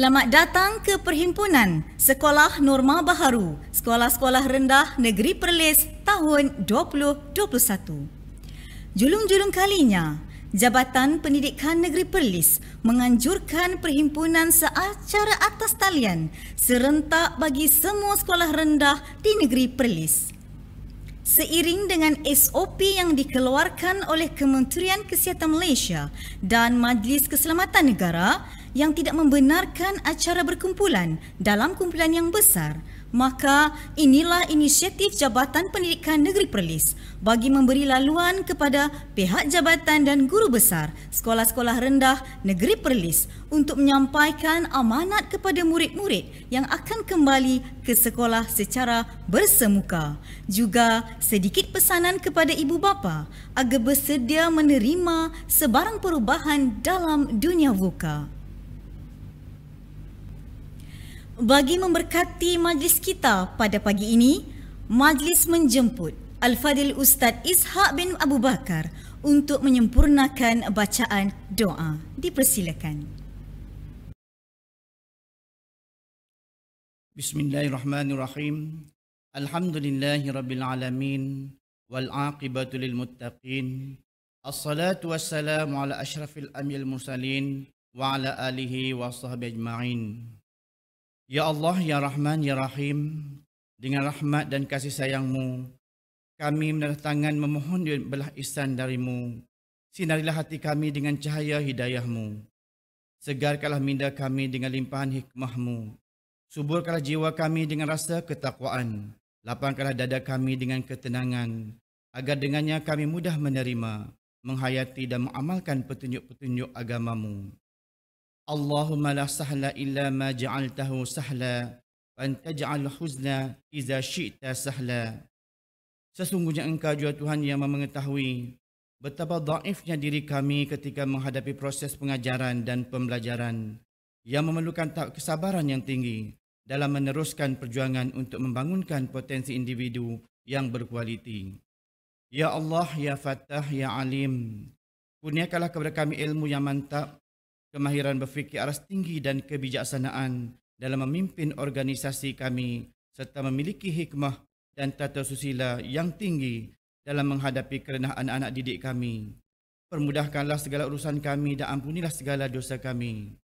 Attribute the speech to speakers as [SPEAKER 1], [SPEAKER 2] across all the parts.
[SPEAKER 1] Selamat datang ke Perhimpunan Sekolah Norma Baharu Sekolah-Sekolah Rendah Negeri Perlis tahun 2021. Julung-julung kalinya, Jabatan Pendidikan Negeri Perlis menganjurkan perhimpunan secara atas talian serentak bagi semua sekolah rendah di Negeri Perlis. Seiring dengan SOP yang dikeluarkan oleh Kementerian Kesihatan Malaysia dan Majlis Keselamatan Negara yang tidak membenarkan acara berkumpulan dalam kumpulan yang besar, maka inilah inisiatif Jabatan Pendidikan Negeri Perlis bagi memberi laluan kepada pihak jabatan dan guru besar sekolah-sekolah rendah Negeri Perlis untuk menyampaikan amanat kepada murid-murid yang akan kembali ke sekolah secara bersemuka. Juga sedikit pesanan kepada ibu bapa agar bersedia menerima sebarang perubahan dalam dunia VUCA. Bagi memberkati majlis kita pada pagi ini, majlis menjemput Al-Fadil Ustaz Ishaq bin Abu Bakar untuk menyempurnakan bacaan doa. Dipersilakan.
[SPEAKER 2] Bismillahirrahmanirrahim. Alhamdulillahirabbil alamin wal aqibatu lil muttaqin. Assalatu wassalamu ala asyrafil anbiya'il mursalin wa ala alihi wa sahbihi ajma'in. Ya Allah, Ya Rahman, Ya Rahim, dengan rahmat dan kasih sayang-Mu, kami menandatangan memohon belah ihsan dari-Mu. Sinarilah hati kami dengan cahaya hidayah-Mu. Segarkanlah minda kami dengan limpahan hikmah-Mu. Suburkanlah jiwa kami dengan rasa ketakwaan. Lapangkanlah dada kami dengan ketenangan, agar dengannya kami mudah menerima, menghayati dan mengamalkan petunjuk-petunjuk agama-Mu. Allahumma la sahla illa ma ja'altahu sahla wa anta ja'al huzna iza syi'ta sahla. Sesungguhnya Engkau juga Tuhan yang mengetahui betapa dhaifnya diri kami ketika menghadapi proses pengajaran dan pembelajaran yang memerlukan tahap kesabaran yang tinggi dalam meneruskan perjuangan untuk membangunkan potensi individu yang berkualiti. Ya Allah, Ya Fattah, Ya Alim, kurniakanlah kepada kami ilmu yang mantap, kemahiran berfikir aras tinggi dan kebijaksanaan dalam memimpin organisasi kami serta memiliki hikmah dan tata susila yang tinggi dalam menghadapi kerenah anak-anak didik kami. Permudahkanlah segala urusan kami dan ampunilah segala dosa kami.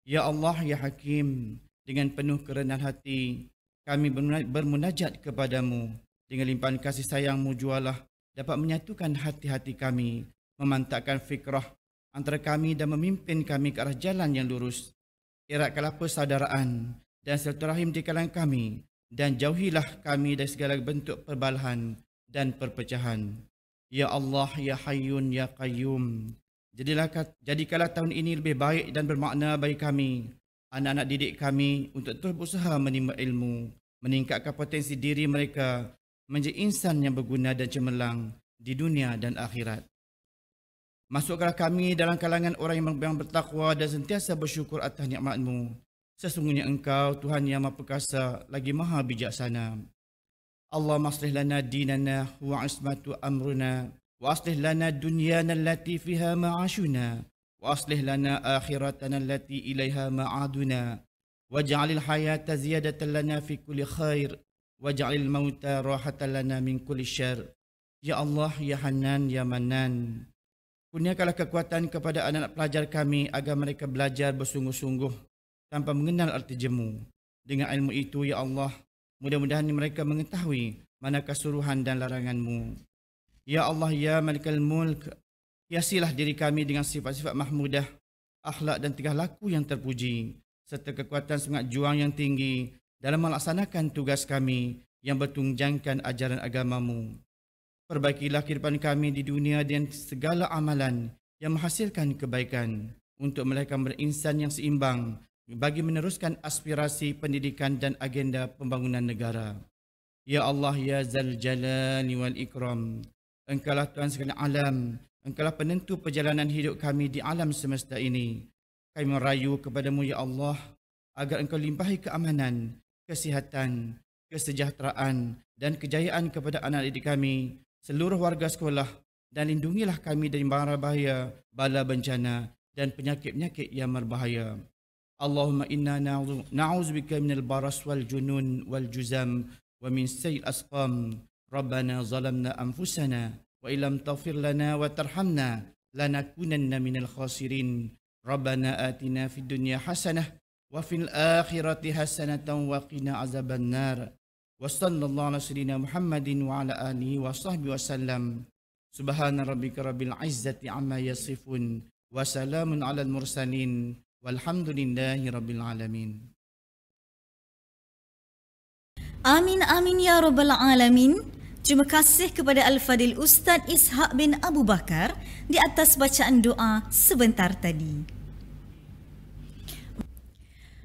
[SPEAKER 2] Ya Allah, Ya Hakim, dengan penuh kerendahan hati kami bermunajat kepadamu. Dengan limpahan kasih sayang-Mu jualah dapat menyatukan hati-hati kami, memantapkan fikrah antara kami dan memimpin kami ke arah jalan yang lurus. Eratkanlah persaudaraan dan silaturahim di kalangan kami dan jauhilah kami dari segala bentuk perbalahan dan perpecahan. Ya Allah, Ya Hayyun, Ya Qayyum, jadikanlah tahun ini lebih baik dan bermakna bagi kami, anak-anak didik kami, untuk terus berusaha menimba ilmu, meningkatkan potensi diri mereka menjadi insan yang berguna dan cemerlang di dunia dan akhirat. Masukkanlah kami dalam kalangan orang yang bertakwa dan sentiasa bersyukur atas nikmat-Mu. Sesungguhnya Engkau Tuhan yang Maha Perkasa lagi Maha Bijaksana. Allahumma aslih lana dinana wa ismatu amruna wa aslih lana dunyana allati fiha ma'ashuna wa aslih lana akhiratana allati ilaiha ma'aduna waj'alil hayata ziyadatan lana fi kulli khair waj'alil mauta rahatan lana min kulli syarr. Ya Allah, Ya Hanan, Ya Manan, kurniakanlah kekuatan kepada anak-anak pelajar kami agar mereka belajar bersungguh-sungguh tanpa mengenal arti jemu. Dengan ilmu itu, Ya Allah, mudah-mudahan mereka mengetahui manakah suruhan dan larangan-Mu. Ya Allah, Ya Malikal Mulk, hiasilah diri kami dengan sifat-sifat mahmudah, akhlak dan tingkah laku yang terpuji, serta kekuatan semangat juang yang tinggi dalam melaksanakan tugas kami yang bertunjangkan ajaran agama-Mu. Perbaikilah kehidupan kami di dunia dan segala amalan yang menghasilkan kebaikan untuk melahirkan berinsan yang seimbang bagi meneruskan aspirasi pendidikan dan agenda pembangunan negara. Ya Allah, Ya Zal Jalali wal Ikram, Engkaulah Tuhan sekalian alam, Engkaulah penentu perjalanan hidup kami di alam semesta ini. Kami merayu kepadamu, Ya Allah, agar Engkau limpahi keamanan, kesihatan, kesejahteraan dan kejayaan kepada anak didik kami, seluruh warga sekolah, dan lindungilah kami dari mara bahaya, bala bencana dan penyakit-penyakit yang berbahaya. اللهم إنا نعوذ بك من البرص والجنون والجزام ومن سيء الأسقام. ربنا ظلمنا أنفسنا وإن لم تغفر لنا وترحمنا لنكونن من الخاسرين. ربنا آتنا في الدنيا حسنة وفي الآخرة حسنة وقنا عذاب النار. وصلى الله على سيدنا محمد وعلى آله وصحبه وسلم. سبحان ربك رب العزة عما يصفون وسلام على المرسلين والحمدلله رب العالمين.
[SPEAKER 1] Amin amin ya rabbal alamin. Terima kasih kepada Al-Fadil Ustaz Ishaq bin Abu Bakar di atas bacaan doa sebentar tadi.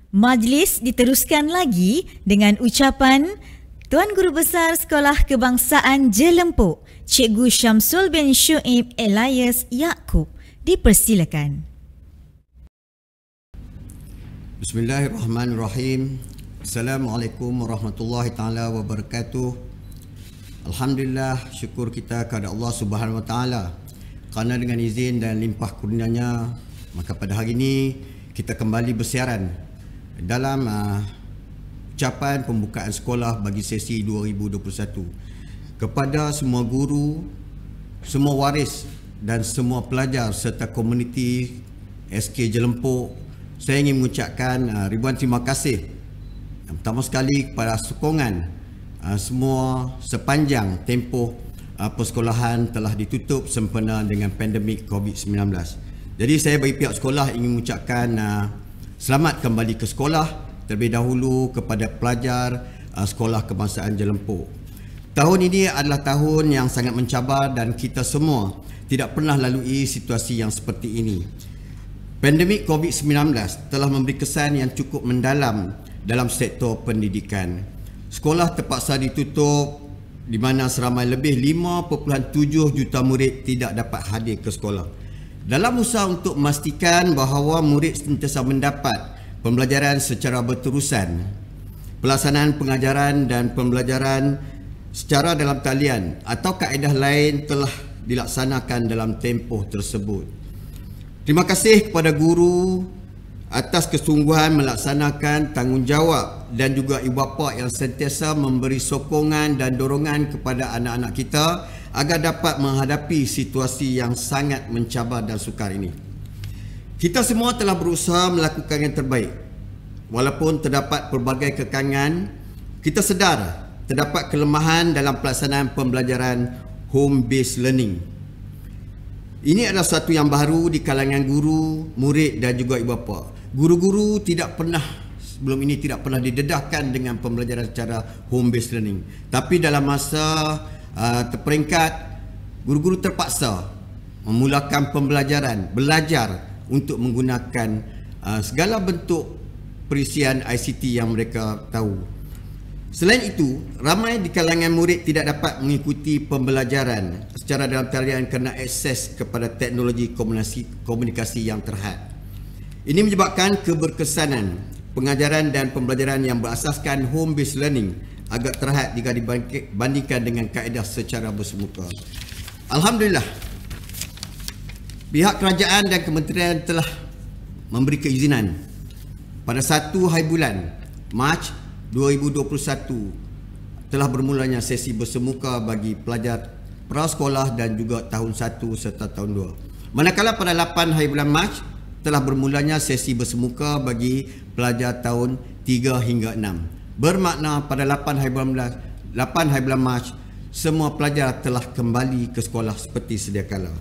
[SPEAKER 1] Majlis diteruskan lagi dengan ucapan Tuan Guru Besar Sekolah Kebangsaan Jelempuk, Cikgu Syamsul bin Syuib Elias Yaakob. Dipersilakan.
[SPEAKER 3] Bismillahirrahmanirrahim. Assalamualaikum warahmatullahi taala wabarakatuh. Alhamdulillah, syukur kita kepada Allah Subhanahu wa taala kerana dengan izin dan limpah kurnianya, maka pada hari ini kita kembali bersiaran dalam ucapan pembukaan sekolah bagi sesi 2021 kepada semua guru, semua waris dan semua pelajar serta komuniti SK Jelempuk. Saya ingin mengucapkan ribuan terima kasih pertama sekali kepada sokongan semua sepanjang tempoh persekolahan telah ditutup sempena dengan pandemik COVID-19. Jadi saya bagi pihak sekolah ingin mengucapkan selamat kembali ke sekolah terlebih dahulu kepada pelajar Sekolah Kebangsaan Jelempuk. Tahun ini adalah tahun yang sangat mencabar dan kita semua tidak pernah lalui situasi yang seperti ini. Pandemik COVID-19 telah memberi kesan yang cukup mendalam dalam sektor pendidikan. Sekolah terpaksa ditutup di mana seramai lebih 5.7 juta murid tidak dapat hadir ke sekolah. Dalam usaha untuk memastikan bahawa murid sentiasa mendapat pembelajaran secara berterusan, pelaksanaan pengajaran dan pembelajaran secara dalam talian atau kaedah lain telah dilaksanakan dalam tempoh tersebut. Terima kasih kepada guru atas kesungguhan melaksanakan tanggungjawab dan juga ibu bapa yang sentiasa memberi sokongan dan dorongan kepada anak-anak kita agar dapat menghadapi situasi yang sangat mencabar dan sukar ini. Kita semua telah berusaha melakukan yang terbaik. Walaupun terdapat pelbagai kekangan, kita sedar terdapat kelemahan dalam pelaksanaan pembelajaran home based learning. Ini adalah satu yang baru di kalangan guru, murid dan juga ibu bapa. Guru-guru sebelum ini tidak pernah didedahkan dengan pembelajaran secara home based learning. Tapi dalam masa terperingkat, guru-guru terpaksa memulakan belajar untuk menggunakan segala bentuk perisian ICT yang mereka tahu. Selain itu, ramai di kalangan murid tidak dapat mengikuti pembelajaran secara dalam talian kerana akses kepada teknologi komunikasi yang terhad. Ini menyebabkan keberkesanan pengajaran dan pembelajaran yang berasaskan home based learning agak terhad jika dibandingkan dengan kaedah secara bersemuka. Alhamdulillah, pihak kerajaan dan kementerian telah memberi keizinan pada 1 hari bulan Mac 2021 telah bermulanya sesi bersemuka bagi pelajar prasekolah dan juga tahun 1 serta tahun 2. Manakala pada 8 hari bulan Mac telah bermulanya sesi bersemuka bagi pelajar tahun 3 hingga 6. Bermakna pada 8 hari bulan Mac semua pelajar telah kembali ke sekolah seperti sedia kala.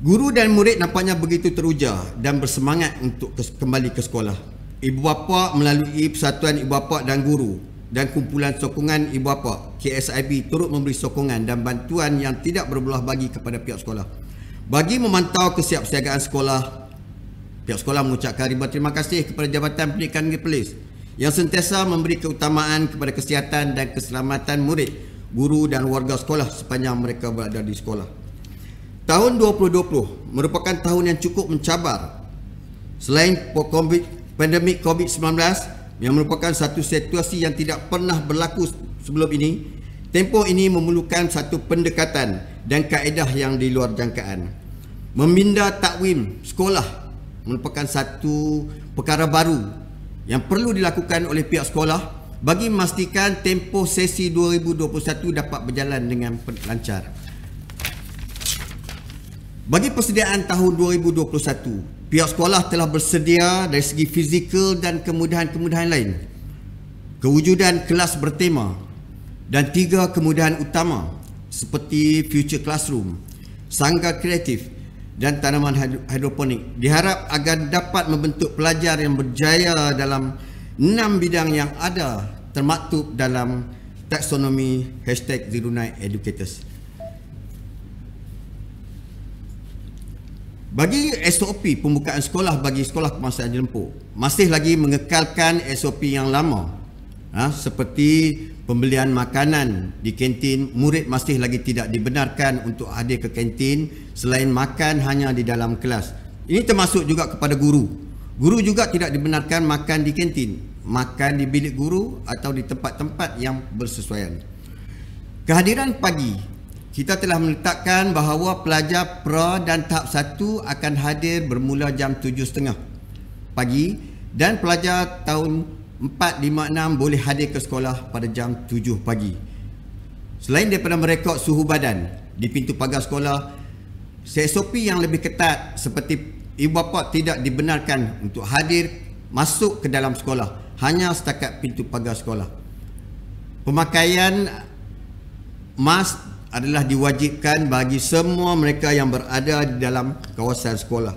[SPEAKER 3] Guru dan murid nampaknya begitu teruja dan bersemangat untuk kembali ke sekolah. Ibu bapa melalui Persatuan Ibu Bapa dan Guru dan Kumpulan Sokongan Ibu Bapa KSIB turut memberi sokongan dan bantuan yang tidak berbelah bagi kepada pihak sekolah. Bagi memantau kesiapsiagaan sekolah, pihak sekolah mengucapkan ribuan terima kasih kepada Jabatan Pendidikan Negeri Perlis yang sentiasa memberi keutamaan kepada kesihatan dan keselamatan murid, guru dan warga sekolah sepanjang mereka berada di sekolah. Tahun 2020 merupakan tahun yang cukup mencabar. Selain pandemik COVID-19 yang merupakan satu situasi yang tidak pernah berlaku sebelum ini, tempoh ini memerlukan satu pendekatan dan kaedah yang di luar jangkaan. Meminda takwim sekolah merupakan satu perkara baru yang perlu dilakukan oleh pihak sekolah bagi memastikan tempoh sesi 2021 dapat berjalan dengan lancar. Bagi persediaan tahun 2021, pihak sekolah telah bersedia dari segi fizikal dan kemudahan-kemudahan lain. Kewujudan kelas bertema dan 3 kemudahan utama seperti future classroom, sanggar kreatif dan tanaman hidroponik diharap agar dapat membentuk pelajar yang berjaya dalam 6 bidang yang ada termaktub dalam taksonomi #09educators. Bagi SOP pembukaan sekolah bagi sekolah kebangsaan Jelempuk masih lagi mengekalkan SOP yang lama, seperti pembelian makanan di kantin. Murid masih lagi tidak dibenarkan untuk hadir ke kantin selain makan hanya di dalam kelas. Ini termasuk juga kepada guru. Guru juga tidak dibenarkan makan di kantin, makan di bilik guru atau di tempat-tempat yang bersesuaian. Kehadiran pagi, kita telah meletakkan bahawa pelajar pra dan tahap 1 akan hadir bermula jam 7.30 pagi dan pelajar tahun 4, 5, 6 boleh hadir ke sekolah pada jam 7 pagi. Selain daripada merekod suhu badan di pintu pagar sekolah, SOP yang lebih ketat seperti ibu bapa tidak dibenarkan untuk hadir masuk ke dalam sekolah, hanya setakat pintu pagar sekolah. Pemakaian mask adalah diwajibkan bagi semua mereka yang berada di dalam kawasan sekolah.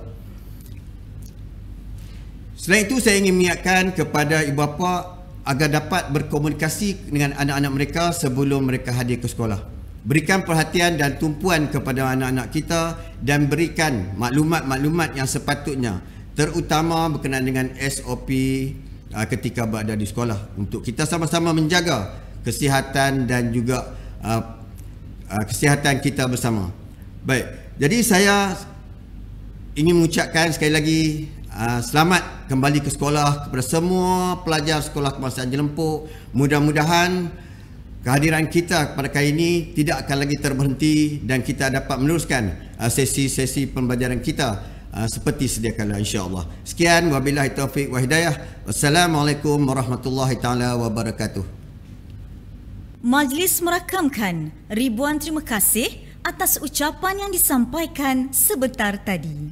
[SPEAKER 3] Selain itu, saya ingin mengingatkan kepada ibu bapa agar dapat berkomunikasi dengan anak-anak mereka sebelum mereka hadir ke sekolah. Berikan perhatian dan tumpuan kepada anak-anak kita dan berikan maklumat-maklumat yang sepatutnya, terutama berkenaan dengan SOP ketika berada di sekolah, untuk kita sama-sama menjaga kesihatan dan juga kesihatan kita bersama. Baik, jadi saya ingin mengucapkan sekali lagi selamat kembali ke sekolah kepada semua pelajar sekolah kebangsaan Jelempuk. Mudah-mudahan kehadiran kita pada kali ini tidak akan lagi terberhenti dan kita dapat meneruskan sesi-sesi pembelajaran kita seperti sedia kala, insya-Allah. Sekian, wabillahi taufik wa hidayah. Wassalamualaikum warahmatullahi taala wabarakatuh.
[SPEAKER 1] Majlis merakamkan ribuan terima kasih atas ucapan yang disampaikan sebentar tadi.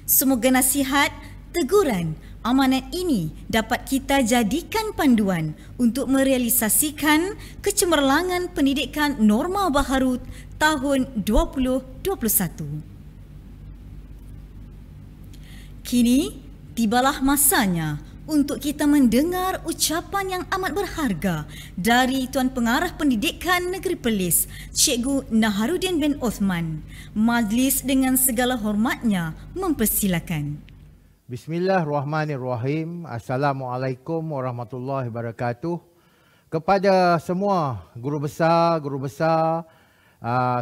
[SPEAKER 1] Semoga nasihat, teguran, amanat ini dapat kita jadikan panduan untuk merealisasikan kecemerlangan pendidikan norma baharu tahun 2021. Kini tibalah masanya untuk kita mendengar ucapan yang amat berharga dari Tuan Pengarah Pendidikan Negeri Perlis, Cikgu Naharuddin bin Osman. Majlis dengan segala hormatnya mempersilakan.
[SPEAKER 4] Bismillahirrahmanirrahim. Assalamualaikum warahmatullahi wabarakatuh. Kepada semua guru besar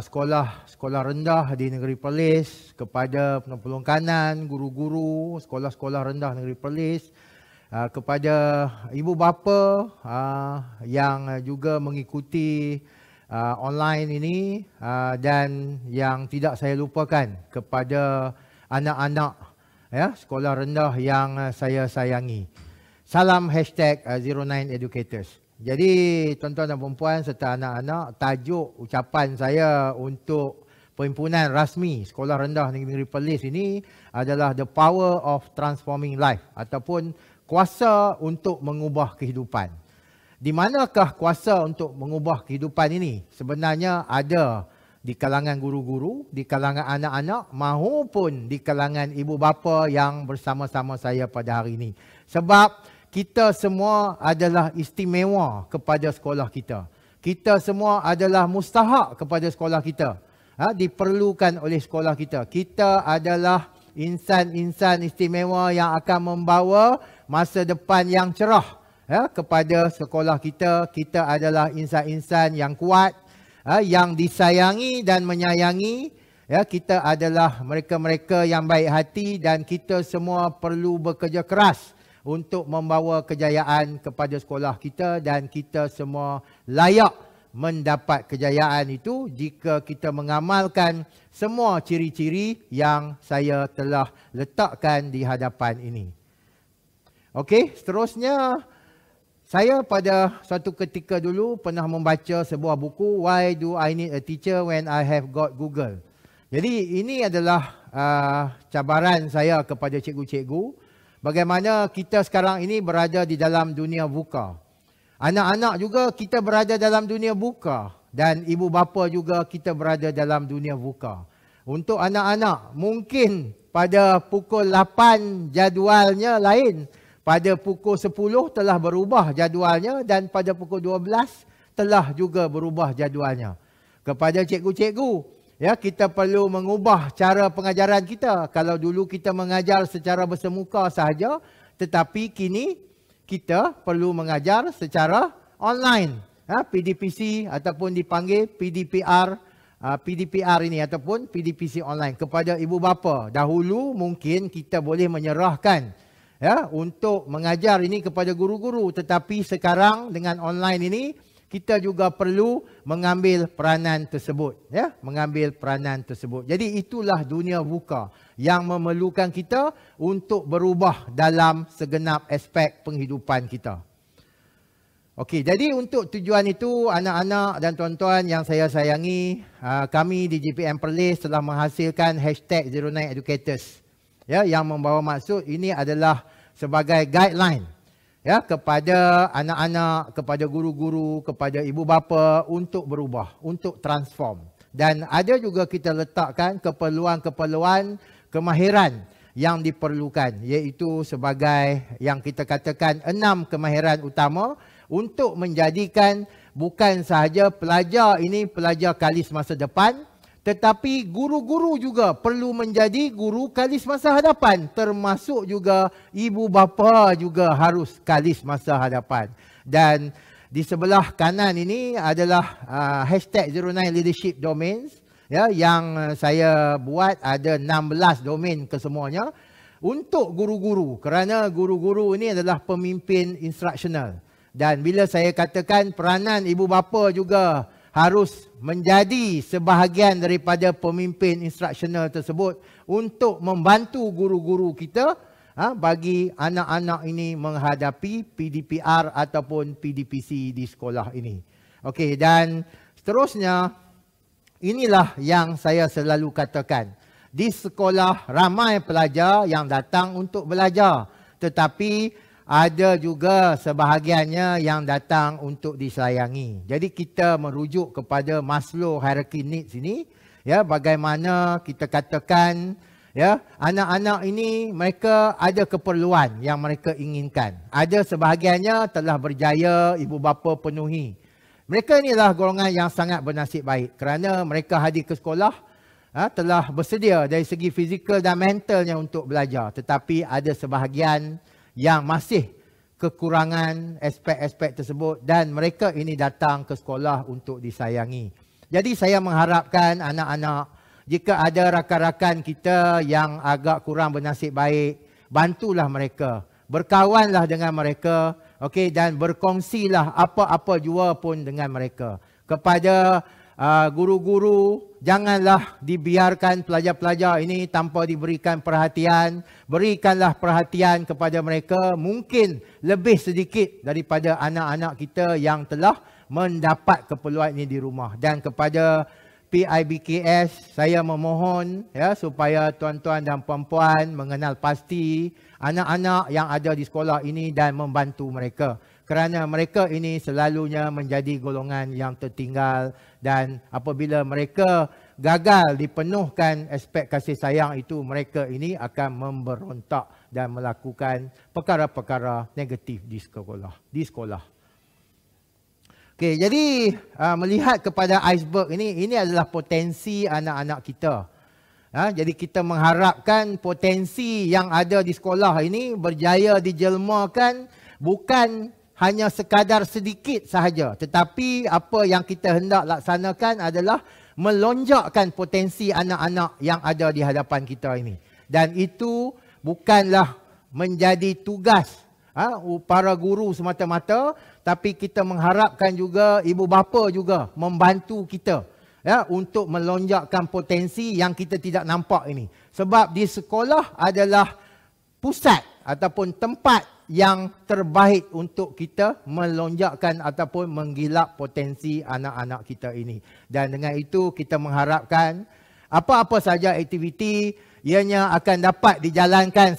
[SPEAKER 4] sekolah rendah di Negeri Perlis, kepada penolong kanan, guru-guru sekolah-sekolah rendah Negeri Perlis, kepada ibu bapa yang juga mengikuti online ini, dan yang tidak saya lupakan kepada anak-anak sekolah rendah yang saya sayangi. Salam #09educators. Jadi tuan-tuan dan puan serta anak-anak, tajuk ucapan saya untuk perhimpunan rasmi sekolah rendah Negeri Perlis ini adalah The Power of Transforming Life, ataupun kuasa untuk mengubah kehidupan. Di manakah kuasa untuk mengubah kehidupan ini? Sebenarnya ada di kalangan guru-guru, di kalangan anak-anak, maupun di kalangan ibu bapa yang bersama-sama saya pada hari ini. Sebab kita semua adalah istimewa kepada sekolah kita. Kita semua adalah mustahak kepada sekolah kita. Diperlukan oleh sekolah kita. Kita adalah insan-insan istimewa yang akan membawa masa depan yang cerah kepada sekolah kita. Kita adalah insan-insan yang kuat, yang disayangi dan menyayangi. Kita adalah mereka-mereka yang baik hati dan kita semua perlu bekerja keras untuk membawa kejayaan kepada sekolah kita, dan kita semua layak mendapat kejayaan itu jika kita mengamalkan semua ciri-ciri yang saya telah letakkan di hadapan ini. Okey, seterusnya saya pada suatu ketika dulu pernah membaca sebuah buku Why Do I Need a Teacher When I Have Got Google. Jadi ini adalah cabaran saya kepada cikgu-cikgu. Bagaimana kita sekarang ini berada di dalam dunia VUCA. Anak-anak juga kita berada dalam dunia VUCA. Dan ibu bapa juga kita berada dalam dunia VUCA. Untuk anak-anak, mungkin pada pukul 8 jadualnya lain. Pada pukul 10 telah berubah jadualnya dan pada pukul 12 telah juga berubah jadualnya. Kepada cikgu-cikgu, ya, kita perlu mengubah cara pengajaran kita. Kalau dulu kita mengajar secara bersemuka sahaja, tetapi kini kita perlu mengajar secara online. PDPC ataupun dipanggil PDPR ini ataupun PDPC online kepada ibu bapa. Dahulu mungkin kita boleh menyerahkan untuk mengajar ini kepada guru-guru, tetapi sekarang dengan online ini kita juga perlu mengambil peranan tersebut, mengambil peranan tersebut. Jadi itulah dunia VUCA yang memerlukan kita untuk berubah dalam segenap aspek penghidupan kita. Okey, jadi untuk tujuan itu, anak-anak dan tuan-tuan yang saya sayangi, kami di GPM Perlis telah menghasilkan #09educators, yang membawa maksud ini adalah sebagai guideline kepada anak-anak, kepada guru-guru, kepada ibu bapa untuk berubah, untuk transform. Dan ada juga kita letakkan keperluan-keperluan kemahiran yang diperlukan, iaitu sebagai yang kita katakan 6 kemahiran utama untuk menjadikan bukan sahaja pelajar ini pelajar kalis masa depan, tetapi guru-guru juga perlu menjadi guru kalis masa hadapan, termasuk juga ibu bapa juga harus kalis masa hadapan. Dan di sebelah kanan ini adalah #09leadership domains, yang saya buat ada 16 domain kesemuanya untuk guru-guru, kerana guru-guru ini adalah pemimpin instruksional. Dan bila saya katakan peranan ibu bapa juga harus menjadi sebahagian daripada pemimpin instruksional tersebut untuk membantu guru-guru kita bagi anak-anak ini menghadapi PDPR ataupun PDPC di sekolah ini. Okey, dan seterusnya inilah yang saya selalu katakan. Di sekolah ramai pelajar yang datang untuk belajar, tetapi ada juga sebahagiannya yang datang untuk disayangi. Jadi kita merujuk kepada Maslow hierarchy needs ini, bagaimana kita katakan anak-anak ini mereka ada keperluan yang mereka inginkan. Ada sebahagiannya telah berjaya ibu bapa penuhi. Mereka inilah golongan yang sangat bernasib baik kerana mereka hadir ke sekolah telah bersedia dari segi fizikal dan mentalnya untuk belajar. Tetapi ada sebahagian yang masih kekurangan aspek-aspek tersebut dan mereka ini datang ke sekolah untuk disayangi. Jadi saya mengharapkan anak-anak, jika ada rakan-rakan kita yang agak kurang bernasib baik, bantulah mereka, berkawanlah dengan mereka, dan berkongsilah apa-apa jua pun dengan mereka. Kepada guru-guru, janganlah dibiarkan pelajar-pelajar ini tanpa diberikan perhatian. Berikanlah perhatian kepada mereka, mungkin lebih sedikit daripada anak-anak kita yang telah mendapat keperluan ini di rumah. Dan kepada PIBKS, saya memohon supaya tuan-tuan dan puan-puan mengenal pasti anak-anak yang ada di sekolah ini dan membantu mereka. Kerana mereka ini selalunya menjadi golongan yang tertinggal dan apabila mereka gagal dipenuhkan aspek kasih sayang itu, mereka ini akan memberontak dan melakukan perkara-perkara negatif di sekolah. Okey, jadi melihat kepada iceberg ini adalah potensi anak-anak kita. Jadi kita mengharapkan potensi yang ada di sekolah ini berjaya dijelmakan bukan hanya sekadar sedikit sahaja, tetapi apa yang kita hendak laksanakan adalah melonjakkan potensi anak-anak yang ada di hadapan kita ini. Dan itu bukanlah menjadi tugas para guru semata-mata, tapi kita mengharapkan juga ibu bapa juga membantu kita untuk melonjakkan potensi yang kita tidak nampak ini. Sebab di sekolah adalah pusat ataupun tempat yang terbaik untuk kita melonjakkan ataupun menggilap potensi anak-anak kita ini. Dan dengan itu kita mengharapkan apa-apa saja aktiviti ianya akan dapat dijalankan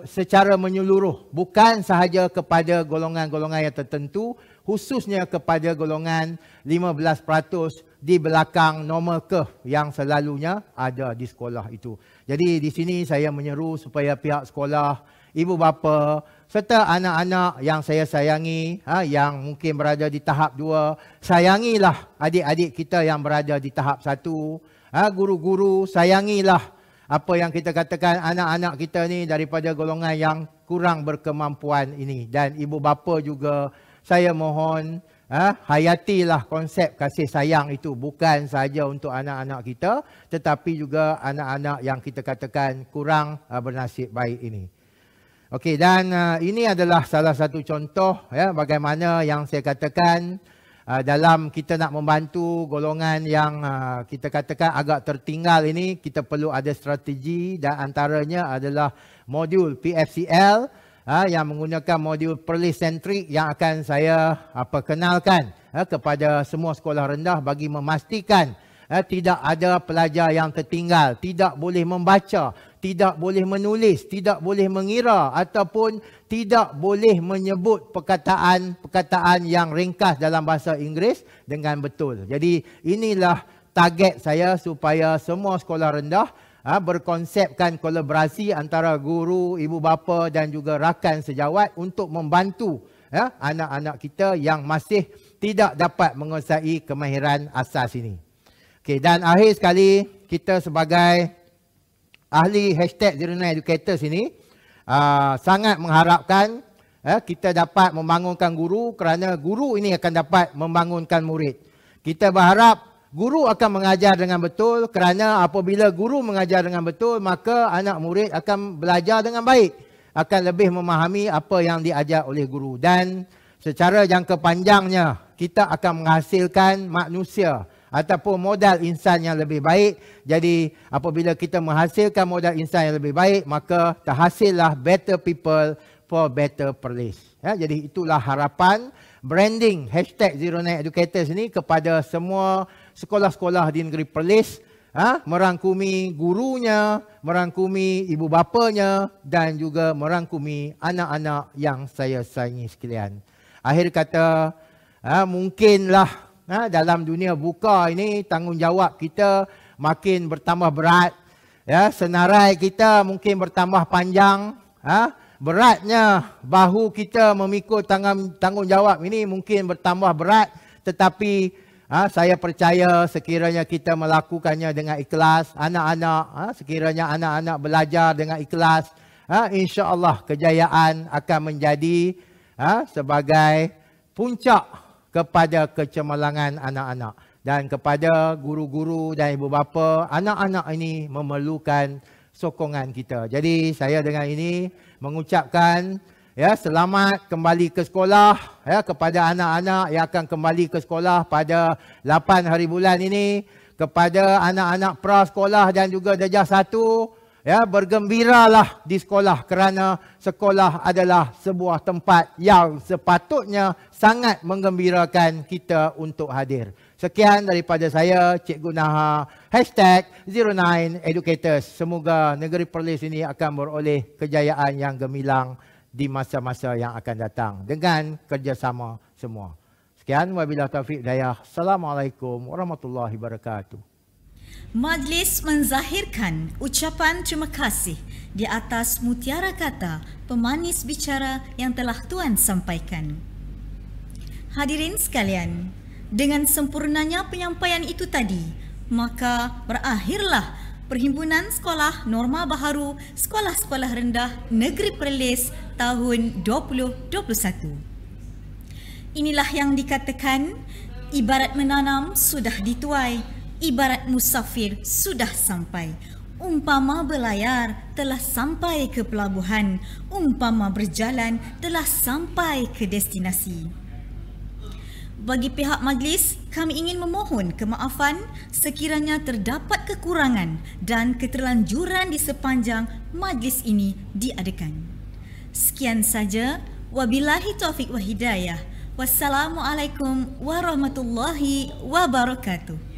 [SPEAKER 4] secara menyeluruh, bukan sahaja kepada golongan-golongan yang tertentu, khususnya kepada golongan 15% di belakang normal curve yang selalunya ada di sekolah itu. Jadi di sini saya menyeru supaya pihak sekolah, ibu bapa serta anak-anak yang saya sayangi, yang mungkin berada di tahap 2, sayangilah adik-adik kita yang berada di tahap 1. Guru-guru, sayangilah apa yang kita katakan anak-anak kita ni daripada golongan yang kurang berkemampuan ini. Dan ibu bapa juga saya mohon hayatilah konsep kasih sayang itu, bukan sahaja untuk anak-anak kita tetapi juga anak-anak yang kita katakan kurang bernasib baik ini. Okey, dan ini adalah salah satu contoh bagaimana yang saya katakan dalam kita nak membantu golongan yang kita katakan agak tertinggal ini, kita perlu ada strategi, dan antaranya adalah modul PFCL yang menggunakan modul Perlis Centric yang akan saya kenalkan kepada semua sekolah rendah bagi memastikan tidak ada pelajar yang tertinggal, tidak boleh membaca, tidak boleh menulis, tidak boleh mengira ataupun tidak boleh menyebut perkataan yang ringkas dalam bahasa Inggeris dengan betul. Jadi inilah target saya supaya semua sekolah rendah berkonsepkan kolaborasi antara guru, ibu bapa dan juga rakan sejawat untuk membantu anak-anak kita yang masih tidak dapat menguasai kemahiran asas ini. Okey, dan akhir sekali, kita sebagai ahli #09educators ini sangat mengharapkan kita dapat membangunkan guru, kerana guru ini akan dapat membangunkan murid. Kita berharap guru akan mengajar dengan betul, kerana apabila guru mengajar dengan betul, maka anak murid akan belajar dengan baik, akan lebih memahami apa yang diajar oleh guru. Dan secara jangka panjangnya, kita akan menghasilkan manusia ataupun modal insan yang lebih baik. Jadi apabila kita menghasilkan modal insan yang lebih baik, maka terhasillah better people for better Perlis. Jadi itulah harapan branding #09educators ini kepada semua sekolah-sekolah di negeri Perlis, merangkumi gurunya, merangkumi ibu bapanya dan juga merangkumi anak-anak yang saya sayangi sekalian. Akhir kata, mungkinlah dalam dunia buka ini tanggungjawab kita makin bertambah berat, senarai kita mungkin bertambah panjang, beratnya bahu kita memikul tanggungjawab ini mungkin bertambah berat, tetapi saya percaya sekiranya kita melakukannya dengan ikhlas, anak-anak, sekiranya anak-anak belajar dengan ikhlas, insya-Allah kejayaan akan menjadi sebagai puncak kepada kecemerlangan anak-anak. Dan kepada guru-guru dan ibu bapa, anak-anak ini memerlukan sokongan kita. Jadi saya dengan ini mengucapkan selamat kembali ke sekolah kepada anak-anak yang akan kembali ke sekolah pada 8 hari bulan ini. Kepada anak-anak prasekolah dan juga darjah 1, bergembiralah di sekolah, kerana sekolah adalah sebuah tempat yang sepatutnya sangat menggembirakan kita untuk hadir. Sekian daripada saya, Cikgu Naha, #09educators. Semoga negeri Perlis ini akan beroleh kejayaan yang gemilang di masa-masa yang akan datang dengan kerjasama semua. Sekian, wabillahi taufiq hidayah. Assalamualaikum warahmatullahi wabarakatuh.
[SPEAKER 1] Majlis menzahirkan ucapan terima kasih di atas mutiara kata pemanis bicara yang telah Tuan sampaikan. Hadirin sekalian, dengan sempurnanya penyampaian itu tadi, maka berakhirlah Perhimpunan Sekolah Norma Baharu Sekolah-Sekolah Rendah Negeri Perlis tahun 2021. Inilah yang dikatakan, ibarat menanam sudah dituai, ibarat musafir sudah sampai. Umpama berlayar telah sampai ke pelabuhan, umpama berjalan telah sampai ke destinasi. Bagi pihak majlis, kami ingin memohon kemaafan sekiranya terdapat kekurangan dan keterlanjuran di sepanjang majlis ini diadakan. Sekian saja. Wabillahi taufiq wa hidayah. Wassalamualaikum warahmatullahi wabarakatuh.